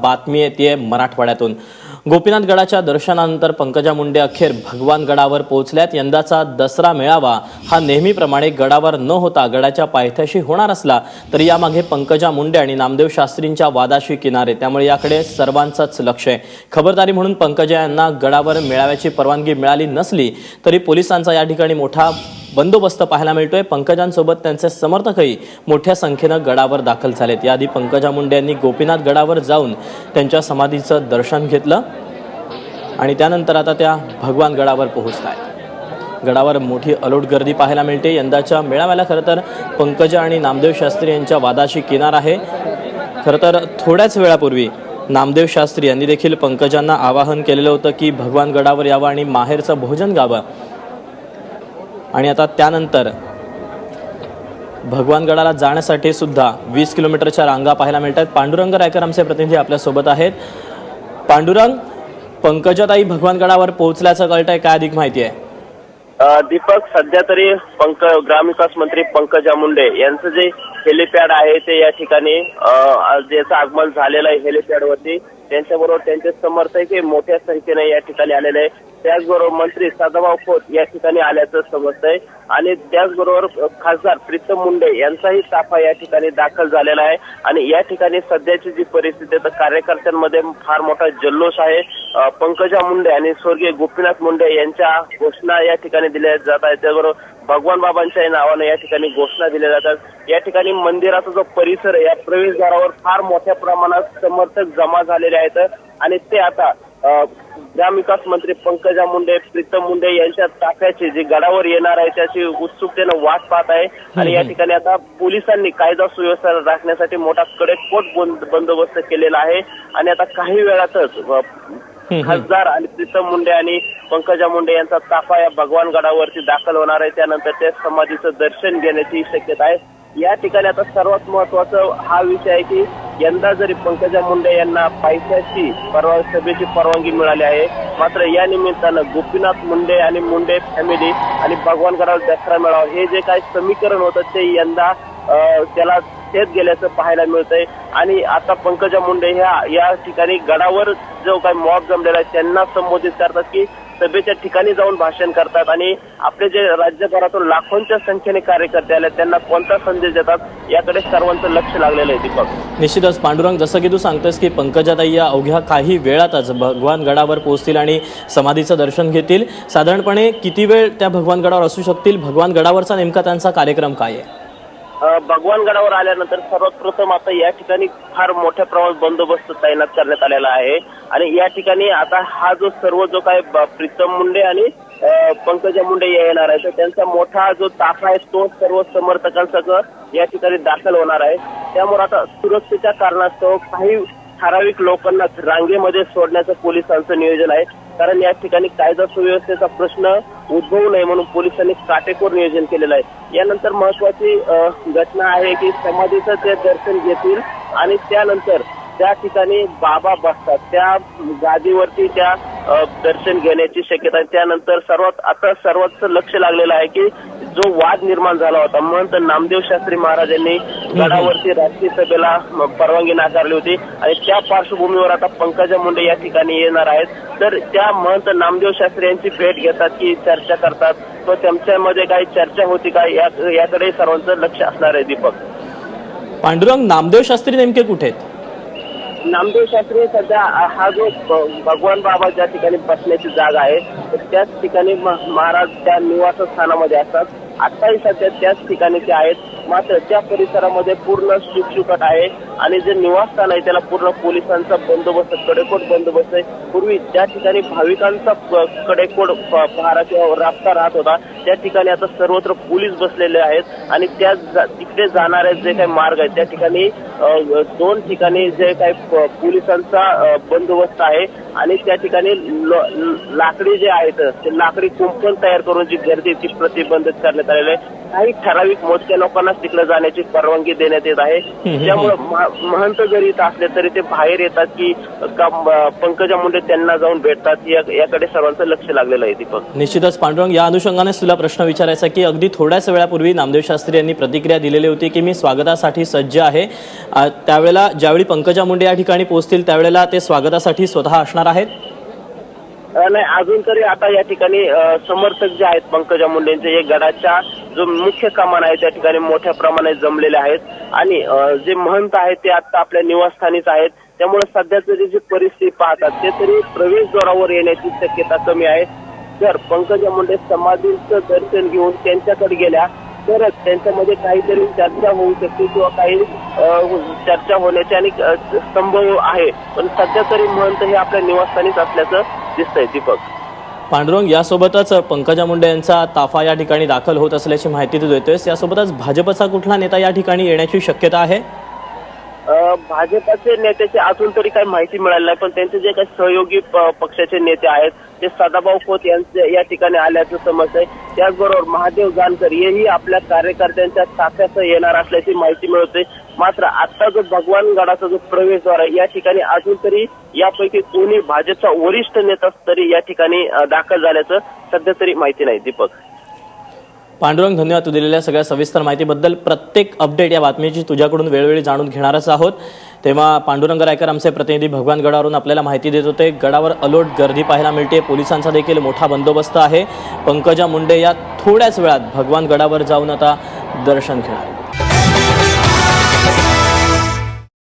बातमी येते मराठवाड्यातून। गोपीनाथ गडाच्या दर्शनानंतर पंकजा मुंडे अखेर भगवान गडावर पोहोचल्यात। यंदाचा दसरा मेळावा हा नेहमीप्रमाणे गडावर न होता गडाच्या पायथ्याशी होणार असला तरी यामागे पंकजा मुंडे आणि नामदेव शास्त्रींच्या वादाशी किनारे, त्यामुळे याकडे सर्वांचंच लक्ष आहे। खबरदारी म्हणून पंकजा यांना गडावर मेळाव्याची परवानगी मिळाली नसली तरी पोलिसांचा या ठिकाणी मोठा बंदोबस्त पाहायला मिळतोय। पंकजांसोबत त्यांचे समर्थकही मोठ्या संख्येने गडावर दाखल झालेत। याआधी पंकजा मुंडे यांनी गोपीनाथ गडावर जाऊन त्यांच्या समाधीचं दर्शन घेतलं आणि त्यानंतर आता त्या भगवान गडावर पोहोचतायत। गडावर मोठी अलोट गर्दी पाहायला मिळते। यंदाच्या मेळाव्याला खरं तर पंकजा आणि नामदेव शास्त्री यांच्या वादाची किनार आहे। खरं तर थोड्याच वेळापूर्वी नामदेव शास्त्री यांनी देखील पंकजांना आवाहन केलेलं होतं की भगवान गडावर यावं आणि माहेरचं भोजन गावं। आणि आता त्यानंतर भगवान गडाला जाण्यासाठी सुद्धा 20 किलोमीटरच्या रांगा पाहायला मिळतात। पांडुरंग रायकर आमचे प्रतिनिधी आपल्या सोबत आहेत। पांडुरंग, पंकजाताई भगवान गडावर पोहोचल्याचं कळतंय, काय अधिक माहिती आहे? दीपक, सध्या तरी ग्रामविकास मंत्री पंकजा मुंडे यांचं जे हेलिपॅड आहे ते या ठिकाणी ज्याचं आगमन झालेलं आहे हेलिपॅडवरती, त्यांच्याबरोबर त्यांचे समर्थक मोठ्या संख्येने या ठिकाणी आलेले आहे। त्याचबरोबर मंत्री सदाभाऊ खोत या ठिकाणी आल्याचं समजतंय आणि त्याचबरोबर खासदार प्रीतम मुंडे यांचाही ताफा या ठिकाणी दाखल झालेला आहे। आणि या ठिकाणी सध्याची जी परिस्थिती आहे तर कार्यकर्त्यांमध्ये फार मोठा जल्लोष आहे। पंकजा मुंडे आणि स्वर्गीय गोपीनाथ मुंडे यांच्या घोषणा या ठिकाणी दिल्या जात आहेत। त्याचबरोबर भगवान बाबांच्या नावाने या ठिकाणी घोषणा दिल्या जातात। या ठिकाणी मंदिराचा जो परिसर आहे या प्रवेशद्वारावर फार मोठ्या प्रमाणात समर्थक जमा झालेले आहेत आणि ते आता ग्रामविकास मंत्री पंकजा मुंडे, प्रीतम मुंडे यांच्या ताफ्याची जी गडावर येणार आहे त्याची उत्सुकतेने वाट पाहत आहे। आणि या ठिकाणी आता पोलिसांनी कायदा सुव्यवस्था राखण्यासाठी मोठा कडेकोट बंदोबस्त केलेला आहे आणि आता काही वेळातच खासदार आणि प्रीतम मुंडे आणि पंकजा मुंडे यांचा ताफा या भगवान गडावरती दाखल होणार आहे। त्यानंतर त्या समाधीचं दर्शन घेण्याची शक्यता आहे। या ठिकाणी आता सर्वात महत्वाचा हा विषय आहे की यंदा जरी पंकजा मुंडे यांना पायथ्याची सभेची परवानगी मिळाली आहे, मात्र या निमित्तानं गोपीनाथ मुंडे आणि मुंडे फॅमिली आणि भगवान गडावर दसरा मेळावा हे जे काही समीकरण होतं ते यंदा त्याला शेत गेल्याचं पाहायला मिळतंय। आणि आता पंकजा मुंडे या ठिकाणी गडावर जो काही मॉब जमलेला आहे त्यांना संबोधित करतात की सभेच्या ठिकाणी जाऊन भाषण करतात आणि आपले जे राज्यभरातून लाखोंच्या संख्येने कार्यकर्ते आले त्यांना कोणता संदेश देतात याकडे सर्वांचं लक्ष लागलेलं आहे। दीपक, निश्चितच पांडुरंग, जसं की तू सांगतोस की पंकजाताई या अवघ्या काही वेळातच भगवान गडावर पोहोचतील आणि समाधीचं दर्शन घेतील। साधारणपणे किती वेळ त्या भगवान गडावर असू शकतील? भगवान गडावरचा नेमका त्यांचा कार्यक्रम काय आहे? भगवान गडावर आल्यानंतर सर्वात प्रथम आता या ठिकाणी फार मोठ्या प्रमाणात बंदोबस्त तैनात करण्यात आलेला आहे आणि या ठिकाणी आता हा जो सर्व जो काय प्रीतम मुंडे आणि पंकजा मुंडे येणार आहे तर त्यांचा मोठा जो ताफा आहे तो सर्व समर्थकांसह या ठिकाणी दाखल होणार आहे। त्यामुळे आता सुरक्षेच्या कारणास्तव काही ठराविक लोकांना रांगेमध्ये सोडण्याचं पोलिसांचं नियोजन आहे, कारण या ठिकाणी कायदा सुव्यवस्थेचा प्रश्न उद्भवू नये म्हणून पोलिसांनी काटेकोर नियोजन केलेलं आहे। यानंतर महत्वाची घटना आहे की समाधीचं ते दर्शन घेतील आणि त्यानंतर त्या ठिकाणी बाबा बसतात त्या गादीवरती त्या दर्शन घेण्याची शक्यता आहे। त्यानंतर सर्वात लक्ष लागलेलं आहे की जो वाद निर्माण झाला होता, महंत नामदेव शास्त्री महाराज यांनी गडावरती राजकीय सभेला परवानगी नाकारली होती आणि त्या पार्श्वभूमीवर आता पंकजा मुंडे या ठिकाणी येणार आहेत। तर त्या महंत नामदेव शास्त्री यांची भेट घेतात की चर्चा करतात, तो त्यांच्यामध्ये काही चर्चा होती का याकडे सर्वांचं लक्ष असणार आहे। दीपक, पांडुरंग, नामदेव शास्त्री नेमके कुठे आहेत? नामदेव शास्त्री सध्या हा जो भगवान बाबा ज्या ठिकाणी बसण्याची जागा आहे त्याच ठिकाणी महाराज त्या निवासस्थानामध्ये असतात। आताही सध्या त्याच ठिकाणी ते आहेत, मात्र त्या परिसरामध्ये पूर्ण शुकशुकाट आहे आणि जे निवासस्थान आहे त्याला पूर्ण पोलिसांचा बंदोबस्त, कडेकोट बंदोबस्त आहे। पूर्वी ज्या ठिकाणी भाविकांचा कडेकोट पहारा किंवा राबता राहत होता त्या ठिकाणी आता सर्वत्र पोलीस बसलेले आहेत आणि त्या तिकडे जाणारे जे काही मार्ग आहेत त्या ठिकाणी 2 ठिकाणी जे काही पोलिसांचा बंदोबस्त आहे आणि त्या ठिकाणी लाकडी जे आहेत ते लाकडी कुंपण तयार करून जी गर्दी ती प्रतिबंधित करण्यात देण्यात आलेलं आहे. काही ठराविक मोजक्या लोकांनाच तिकडे जाण्याची परवानगी देण्यात येत आहे. त्यामुळे महंत जरी इथं असले तरी ते बाहेर येतात की पंकजा मुंडे त्यांना जाऊन भेटतात याकडे सर्वांचं लक्ष लागलेलं आहे. दीपक, निश्चितच पांडुरंग, या अनुषंगानेच तुला प्रश्न विचारायचा की अगदी थोड्याच वेळापूर्वी नामदेव शास्त्री यांनी प्रतिक्रिया दिलेली होती की मी स्वागतासाठी सज्ज आहे. त्यावेळेला ज्यावेळी पंकजा मुंडे या ठिकाणी पोहोचतील त्यावेळेला ते स्वागतासाठी स्वतः असणार आहेत? नाही, अजून तरी आता या ठिकाणी समर्थक जे आहेत पंकजा मुंडेंचे हे गडाच्या जो मुख्य कमान आहे त्या ठिकाणी मोठ्या प्रमाणात जमलेले आहेत आणि जे महंत आहेत ते आता आपल्या निवासस्थानीच आहेत. त्यामुळे सध्याची जी परिस्थिती पाहतात ते तरी प्रवेशद्वारावर येण्याची शक्यता कमी आहे. जर पंकजा मुंडे समाधीचं दर्शन घेऊन त्यांच्याकडे गेल्या तरच त्यांच्यामध्ये काहीतरी चर्चा होऊ शकते किंवा काही चर्चा होण्याचे आणि संभव आहे. पण सध्या तरी महंत हे आपल्या निवासस्थानीच असल्याचं दिसतंय. दीपक, पांडुरंग, यासोबतच पंकजा मुंडे यांचा ताफा या ठिकाणी दाखल होत असल्याची माहिती तू देतोयस. यासोबतच भाजपचा कुठला नेता या ठिकाणी येण्याची शक्यता आहे? भाजपाचे नेत्याची अजून तरी काही माहिती मिळाली नाही, पण त्यांचे जे काही सहयोगी पक्षाचे नेते आहेत ते सदाभाऊ खोत यांचे या ठिकाणी आल्याचं समजतंय. त्याचबरोबर महादेव जानकर हेही आपल्या कार्यकर्त्यांच्या ताफ्यात येणार असल्याची माहिती मिळते. मात्र आता जो भगवान गडाचा जो प्रवेशद्वार आहे या ठिकाणी अजून तरी यापैकी कोणी भाजपचा वरिष्ठ नेता तरी या ठिकाणी दाखल झाल्याचं सध्या तरी माहिती नाही. दीपक, पांडुरंग, धन्यवाद तू दिलेल्या सगळ्या सविस्तर माहितीबद्दल. प्रत्येक अपडेट या बातमीची तुझ्याकडून वेळोवेळी जाणून घेणारच आहोत. तेव्हा पांडुरंग रायकर आमचे प्रतिनिधी भगवान गडावरून आपल्याला माहिती देत होते. गडावर अलोट गर्दी पाहायला मिळते, पोलिसांचा देखील मोठा बंदोबस्त आहे. पंकजा मुंडे या थोड्याच वेळात भगवान गडावर जाऊन आता दर्शन घेणार.